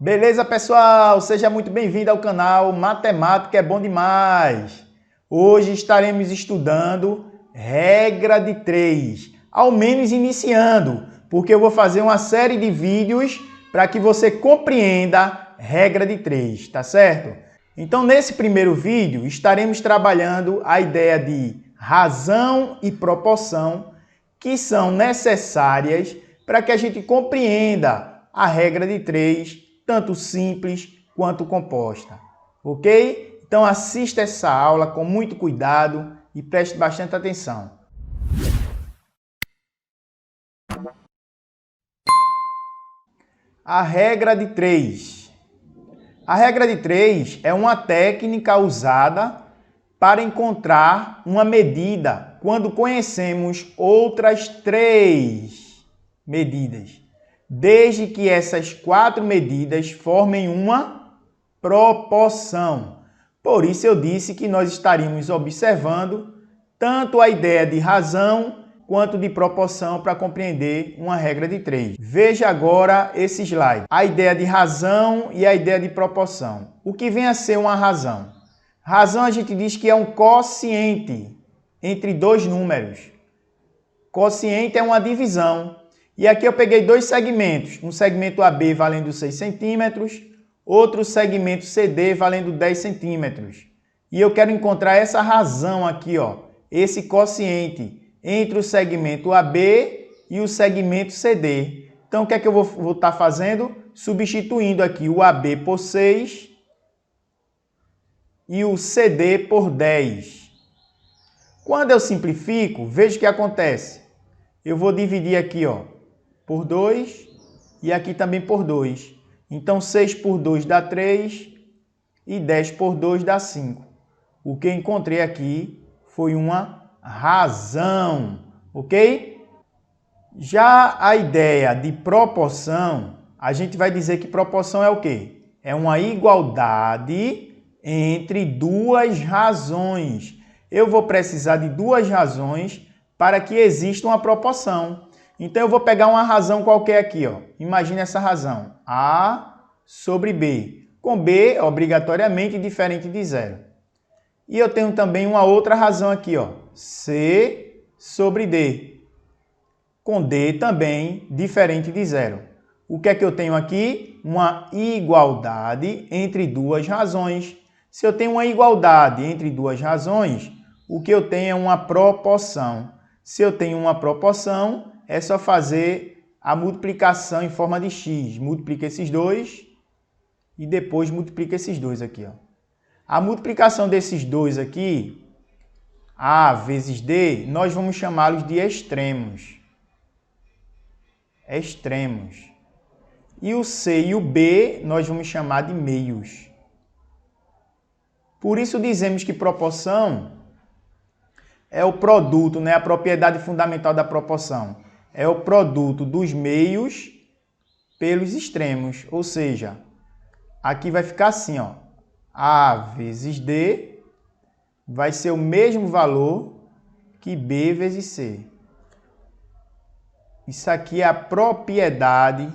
Beleza, pessoal? Seja muito bem-vindo ao canal Matemática é Bom Demais. Hoje estaremos estudando regra de 3, ao menos iniciando, porque eu vou fazer uma série de vídeos para que você compreenda regra de 3, tá certo? Então, nesse primeiro vídeo, estaremos trabalhando a ideia de razão e proporção, que são necessárias para que a gente compreenda a regra de 3, tanto simples quanto composta, ok? Então assista essa aula com muito cuidado e preste bastante atenção. A regra de 3. A regra de 3 é uma técnica usada para encontrar uma medida quando conhecemos outras 3 medidas, desde que essas 4 medidas formem uma proporção. Por isso eu disse que nós estaríamos observando tanto a ideia de razão quanto de proporção para compreender uma regra de 3. Veja agora esse slide. A ideia de razão e a ideia de proporção. O que vem a ser uma razão? Razão a gente diz que é um quociente entre dois números. Quociente é uma divisão. E aqui eu peguei 2 segmentos, um segmento AB valendo 6 centímetros, outro segmento CD valendo 10 centímetros. E eu quero encontrar essa razão aqui, ó, esse quociente entre o segmento AB e o segmento CD. Então, o que é que eu vou estar fazendo? Substituindo aqui o AB por 6 e o CD por 10. Quando eu simplifico, veja o que acontece. Eu vou dividir aqui, ó, por 2 e aqui também por 2. Então, 6 por 2 dá 3 e 10 por 2 dá 5. O que eu encontrei aqui foi uma razão, ok? Já a ideia de proporção, a gente vai dizer que proporção é o quê? É uma igualdade entre duas razões. Eu vou precisar de duas razões para que exista uma proporção. Então, eu vou pegar uma razão qualquer aqui, ó. Imagine essa razão, A sobre B, com B obrigatoriamente diferente de zero. E eu tenho também uma outra razão aqui, ó, C sobre D, com D também diferente de zero. O que é que eu tenho aqui? Uma igualdade entre duas razões. Se eu tenho uma igualdade entre duas razões, o que eu tenho é uma proporção. Se eu tenho uma proporção, é só fazer a multiplicação em forma de x. Multiplica esses dois e depois multiplica esses dois aqui, ó. A multiplicação desses dois aqui, A vezes D, nós vamos chamá-los de extremos. Extremos. E o C e o B, nós vamos chamar de meios. Por isso dizemos que proporção é o produto, né? A propriedade fundamental da proporção é o produto dos meios pelos extremos. Ou seja, aqui vai ficar assim, ó. A vezes D vai ser o mesmo valor que B vezes C. Isso aqui é a propriedade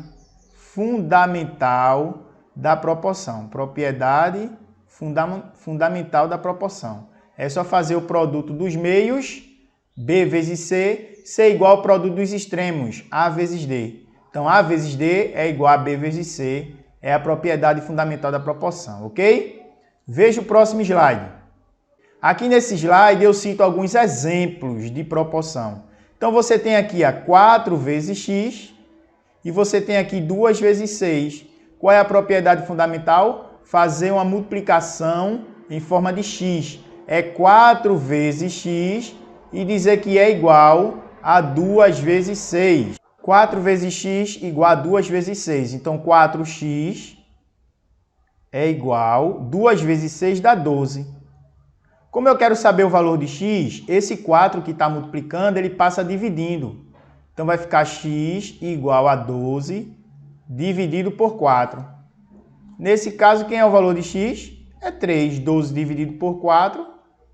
fundamental da proporção. Propriedade fundamental da proporção. É só fazer o produto dos meios, B vezes C, C igual ao produto dos extremos, A vezes D. Então, A vezes D é igual a B vezes C, é a propriedade fundamental da proporção, ok? Veja o próximo slide. Aqui nesse slide eu cito alguns exemplos de proporção. Então, você tem aqui a 4 vezes x e você tem aqui 2 vezes 6. Qual é a propriedade fundamental? Fazer uma multiplicação em forma de x. É 4 vezes x e dizer que é igual a 2 vezes 6. 4 vezes x igual a 2 vezes 6. Então, 4x é igual, 2 vezes 6 dá 12. Como eu quero saber o valor de x, esse 4 que está multiplicando, ele passa dividindo. Então, vai ficar x igual a 12 dividido por 4. Nesse caso, quem é o valor de x? É 3. 12 dividido por 4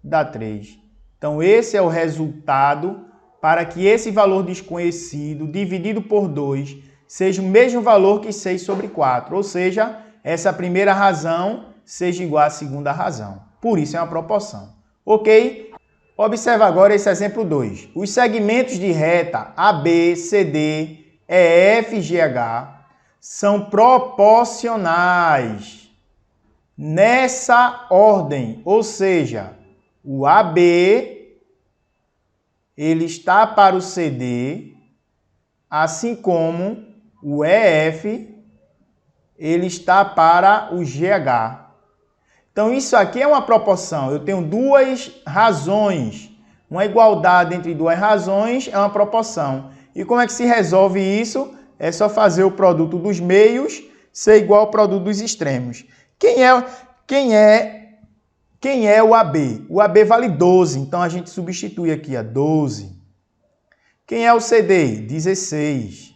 dá 3. Então, esse é o resultado para que esse valor desconhecido dividido por 2 seja o mesmo valor que 6 sobre 4, ou seja, essa primeira razão seja igual à segunda razão. Por isso é uma proporção. Ok? Observa agora esse exemplo 2. Os segmentos de reta AB, CD, EF e GH são proporcionais nessa ordem, ou seja, o AB ele está para o CD, assim como o EF ele está para o GH. Então isso aqui é uma proporção. Eu tenho duas razões. Uma igualdade entre duas razões é uma proporção. E como é que se resolve isso? É só fazer o produto dos meios ser igual ao produto dos extremos. Quem é o AB? O AB vale 12, então a gente substitui aqui a 12. Quem é o CD? 16.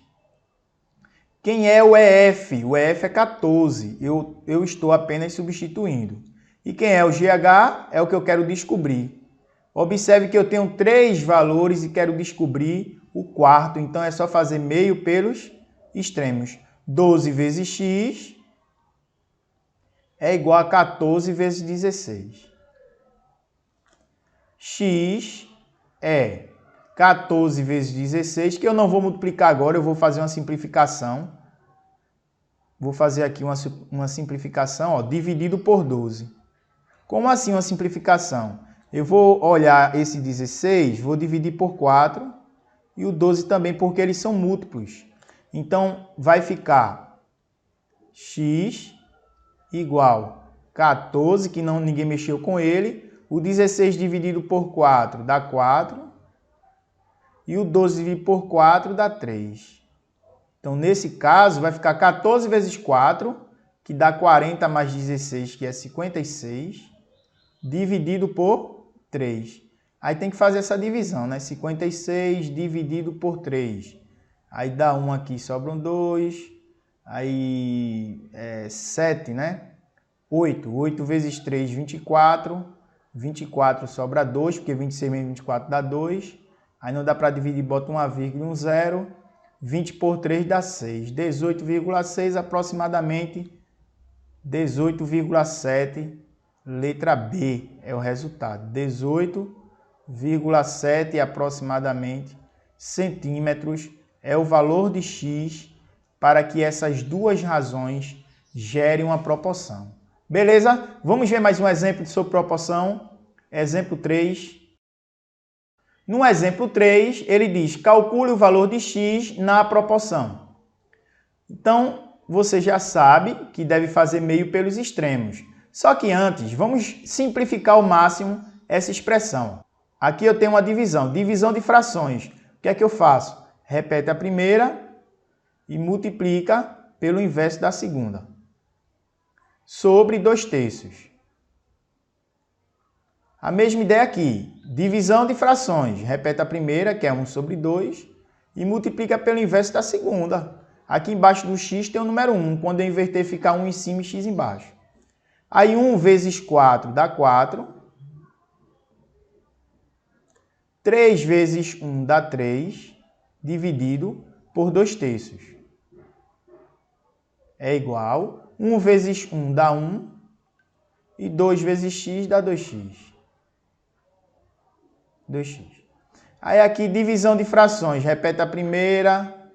Quem é o EF? O EF é 14. Eu estou apenas substituindo. E quem é o GH? É o que eu quero descobrir. Observe que eu tenho 3 valores e quero descobrir o quarto. Então é só fazer meio pelos extremos. 12 vezes x é igual a 14 vezes 16. X é 14 vezes 16, que eu não vou multiplicar agora, eu vou fazer uma simplificação. Vou fazer aqui uma simplificação, ó, dividido por 12. Como assim uma simplificação? Eu vou olhar esse 16, vou dividir por 4 e o 12 também, porque eles são múltiplos. Então, vai ficar x igual 14, que ninguém mexeu com ele. O 16 dividido por 4 dá 4. E o 12 dividido por 4 dá 3. Então, nesse caso, vai ficar 14 vezes 4, que dá 40 mais 16, que é 56, dividido por 3. Aí tem que fazer essa divisão, né? 56 dividido por 3. Aí dá 1 aqui, sobram 2. Aí 7, né? 8. 8 vezes 3, 24. 24 sobra 2, porque 26 menos 24 dá 2. Aí não dá para dividir, bota uma vírgula e um zero. 20 por 3 dá 6. 18,6 aproximadamente. 18,7. Letra B é o resultado. 18,7 aproximadamente centímetros é o valor de x para que essas duas razões gerem uma proporção. Beleza? Vamos ver mais um exemplo sobre proporção. Exemplo 3. No exemplo 3, ele diz, calcule o valor de x na proporção. Então, você já sabe que deve fazer meio pelos extremos. Só que antes, vamos simplificar ao máximo essa expressão. Aqui eu tenho uma divisão de frações. O que é que eu faço? Repete a primeira e multiplica pelo inverso da segunda. Sobre 2/3. A mesma ideia aqui, divisão de frações. Repete a primeira, que é 1 sobre 2, e multiplica pelo inverso da segunda. Aqui embaixo do x tem o número 1. Quando eu inverter, fica 1 em cima e x embaixo. Aí 1 vezes 4 dá 4. 3 vezes 1 dá 3, dividido por 2/3. É igual. 1 vezes 1 dá 1. E 2 vezes x dá 2x. 2x. Aí aqui, divisão de frações. Repete a primeira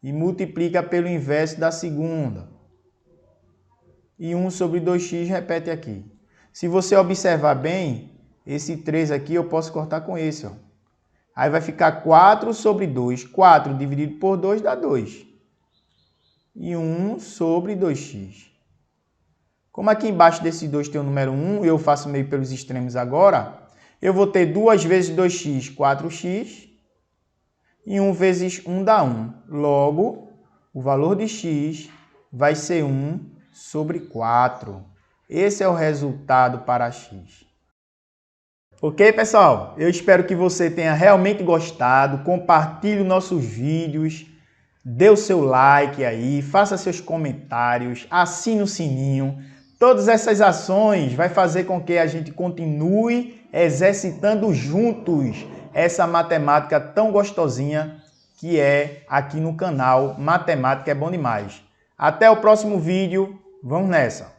e multiplica pelo inverso da segunda. E 1 sobre 2x repete aqui. Se você observar bem, esse 3 aqui eu posso cortar com esse, ó. Aí vai ficar 4 sobre 2. 4 dividido por 2 dá 2. E 1 sobre 2x. Como aqui embaixo desse 2 tem o número 1, eu faço meio pelos extremos agora, eu vou ter 2 vezes 2x, 4x. E 1 vezes 1 dá 1. Logo, o valor de x vai ser 1 sobre 4. Esse é o resultado para x. Ok, pessoal? Eu espero que você tenha realmente gostado. Compartilhe nossos vídeos. Dê o seu like aí. Faça seus comentários. Assine o sininho. Todas essas ações vai fazer com que a gente continue exercitando juntos essa matemática tão gostosinha que é aqui no canal Matemática é Bom Demais. Até o próximo vídeo, vamos nessa!